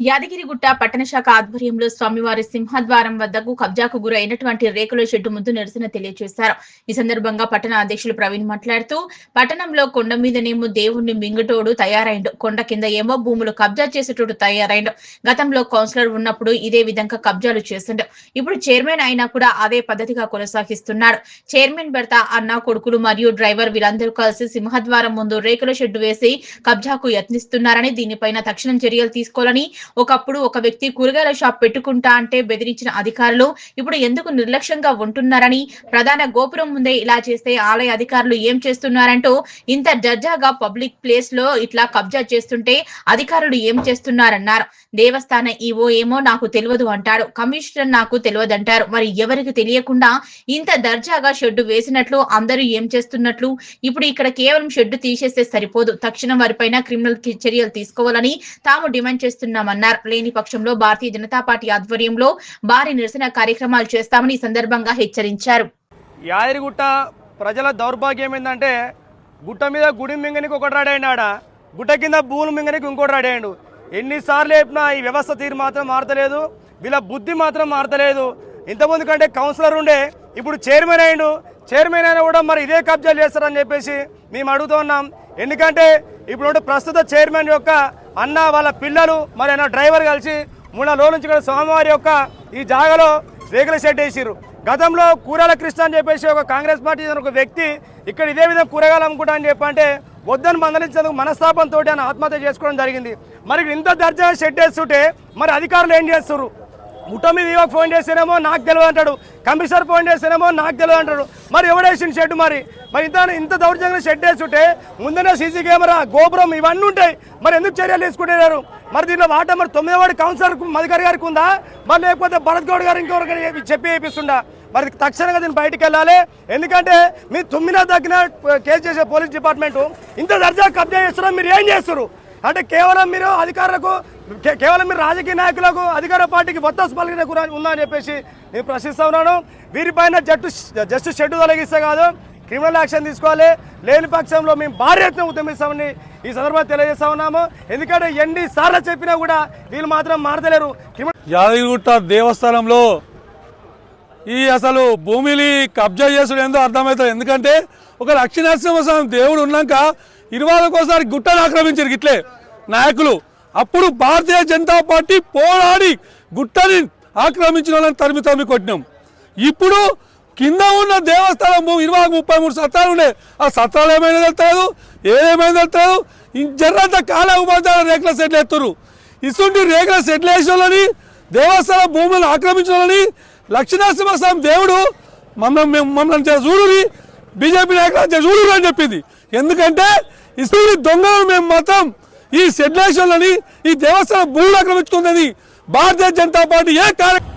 యాదగిరిగుట్ట పట్టణ శాఖ ఆధ్వర్యంలో స్వామివారి సింహద్వారం వద్దకు కబ్జాకు గురైనటువంటి రేకుల షెడ్డు ముందు నిరసన తెలియజేశారు. ఈ సందర్భంగా పట్టణ అధ్యక్షులు ప్రవీణ్ మాట్లాడుతూ, పట్టణంలో కొండ మీదనేమో దేవుణ్ణి మింగుటోడు తయారైండు, కొండ కింద ఏమో భూములు కబ్జా చేసేటోడు తయారైండు. గతంలో కౌన్సిలర్ ఉన్నప్పుడు ఇదే విధంగా కబ్జాలు చేసిండు. ఇప్పుడు చైర్మన్ అయినా కూడా అదే పద్ధతిగా కొనసాగిస్తున్నాడు. చైర్మన్ భర్త, అన్న, కొడుకులు మరియు డ్రైవర్ వీరందరూ కలిసి సింహద్వారం ముందు రేకుల షెడ్డు వేసి కబ్జాకు యత్నిస్తున్నారని, దీనిపైన తక్షణం చర్యలు తీసుకోవాలని, ఒకప్పుడు ఒక వ్యక్తి కూరగాయల షాప్ పెట్టుకుంటా అంటే బెదిరించిన అధికారులు ఇప్పుడు ఎందుకు నిర్లక్ష్యంగా ఉంటున్నారని, ప్రధాన గోపురం ముందే ఇలా చేస్తే ఆలయ అధికారులు ఏం చేస్తున్నారంటూ, ఇంత దర్జాగా పబ్లిక్ ప్లేస్ లో ఇట్లా కబ్జా చేస్తుంటే అధికారులు ఏం చేస్తున్నారన్నారు. దేవస్థాన ఈవో ఏమో నాకు తెలియదు అంటాడు, కమిషనర్ నాకు తెలియదంటారు. మరి ఎవరికి తెలియకుండా ఇంత దర్జాగా షెడ్డు వేసినట్లు, అందరూ ఏం చేస్తున్నట్లు? ఇప్పుడు ఇక్కడ కేవలం షెడ్డు తీసేస్తే సరిపోదు, తక్షణం వారిపైన క్రిమినల్ చర్యలు తీసుకోవాలని తాము డిమాండ్ చేస్తున్నామన్నారు. లేని పక్షంలో భారతీయ జనతా పార్టీ ఆధ్వర్యంలో భారీ నిరసన కార్యక్రమాలు చేస్తామని ఈ సందర్భంగా హెచ్చరించారు. యాదగిరిగుట్ట ప్రజల దౌర్భాగ్యం ఏంటంటే, గుట్ట మీద గుడి మింగనికి ఒకటి రాడాడు, గుట్ట కింద భూములు మింగనికి ఇంకోటి రాడాడు. ఎన్నిసార్లు చెప్పినా ఈ వ్యవస్థ తీరు మాత్రం మారతలేదు, వీళ్ళ బుద్ధి మాత్రం మారతలేదు. ఇంతకుముందు కంటే కౌన్సిలర్ ఉండే, ఇప్పుడు చైర్మన్ అయ్యిండు. చైర్మన్ అయినా కూడా మరి ఇదే కబ్జాలు చేస్తారని చెప్పేసి మేము అడుగుతూ ఉన్నాం. ఎందుకంటే ఇప్పుడు ప్రస్తుత చైర్మన్ యొక్క అన్న, వాళ్ళ పిల్లలు, మరి అన్న డ్రైవర్ కలిసి 3 రోజుల నుంచి కూడా స్వామివారి యొక్క ఈ జాగాలో రేకుల షెడ్ వేసిర్రు. గతంలో కూరగాయల కృష్ణ అని చెప్పేసి ఒక కాంగ్రెస్ పార్టీ ఒక వ్యక్తి ఇక్కడ ఇదే విధంగా కూరగాయలు అమ్ముకుంటా అని చెప్పంటే వద్దని మందలించేందుకు మనస్తాపంతో ఆయన ఆత్మహత్య చేసుకోవడం జరిగింది. మరి ఇంత దర్జా షెడ్ వేస్తుంటే మరి అధికారులు ఏం చేస్తున్నారు? ముఠ మీద ఇవ్వక ఫోన్ చేస్తేనేమో నాకు తెలియదు అంటాడు, కమిషనర్ ఫోన్ చేస్తేనేమో నాకు తెలియదు అంటాడు. మరి ఎవడేసిన షెడ్? మరి ఇంత దౌర్జంగా షెడ్ వేస్తుంటే ముందనే సీసీ కెమెరా, గోపురం ఇవన్నీ ఉంటాయి, మరి ఎందుకు చర్యలు తీసుకుంటున్నారు? మరి దీంట్లో వాటా మరి 9వ వార్డు కౌన్సిలర్ మధుకర్ గారికి ఉందా, మరి లేకపోతే భరత్ గౌడ్ గారు ఇంకెవరికి చెప్పి వేపిస్తుండా? మరి తక్షణంగా దీన్ని బయటికి వెళ్ళాలి. ఎందుకంటే మీరు తుమ్మినా తగ్గిన కేసు చేసే పోలీస్ డిపార్ట్మెంట్ ఇంత దర్జా కబ్జా చేస్తున్నారు, మీరు ఏం చేస్తారు? అంటే కేవలం మీరు అధికారులకు, కేవలం మీరు రాజకీయ నాయకులకు, అధికార పార్టీకి ఒత్తాసు పలికిన ఉందని చెప్పేసి నేను ప్రశ్నిస్తా ఉన్నాను. వీరిపైన జస్ట్ షెడ్డు తొలగిస్తే కాదు, క్రిమినల్ యాక్షన్ తీసుకోవాలి. లేని పక్షంలో మేము భారీ ఎత్తున ఉద్యమిస్తామని ఈ సందర్భంగా తెలియజేస్తా ఉన్నాము. ఎందుకంటే ఎన్నిసార్లు చెప్పినా కూడా వీళ్ళు మాత్రం మారతలేరు. యాదగిరిగుట్ట దేవస్థానంలో ఈ అసలు భూమిని కబ్జా చేసుడు ఏందో అర్థమవుతుంది. ఎందుకంటే ఒక లక్ష్మీనరసింహస్వామి దేవుడు ఉన్నాక 20వ గుట్టను ఆక్రమించారు ఇట్లే నాయకులు. అప్పుడు భారతీయ జనతా పార్టీ పోరాడి గుట్టని ఆక్రమించిన వాళ్ళని తరిమి కొట్టినాం. ఇప్పుడు కింద ఉన్న దేవస్థానం భూమి 33 సత్రాలు ఉన్నాయి. ఆ సత్రాలు ఏమైనా వెళ్తారు, ఏదేమైనా వెళ్తారు. జర్రంతా కాల ఉపాధ్యాయుల రేకుల సెట్లు ఎత్తురు. ఇసుంటి రేకుల సెట్లు వేసేవాళ్ళని, దేవస్థానం భూములను ఆక్రమించిన వాళ్ళని లక్ష్మీనరసింహస్వామి దేవుడు మమ్మల్ని చూడుని, బీజేపీ నాయకులు చూడు అని చెప్పింది. ఎందుకంటే ఇసుంటి దొంగలు మేము మొత్తం ఈ సెడ్లేషన్లని, ఈ దేవస్థానం భూములు ఆక్రమించుకున్నది భారతీయ జనతా పార్టీ ఏ కార్యక్రమం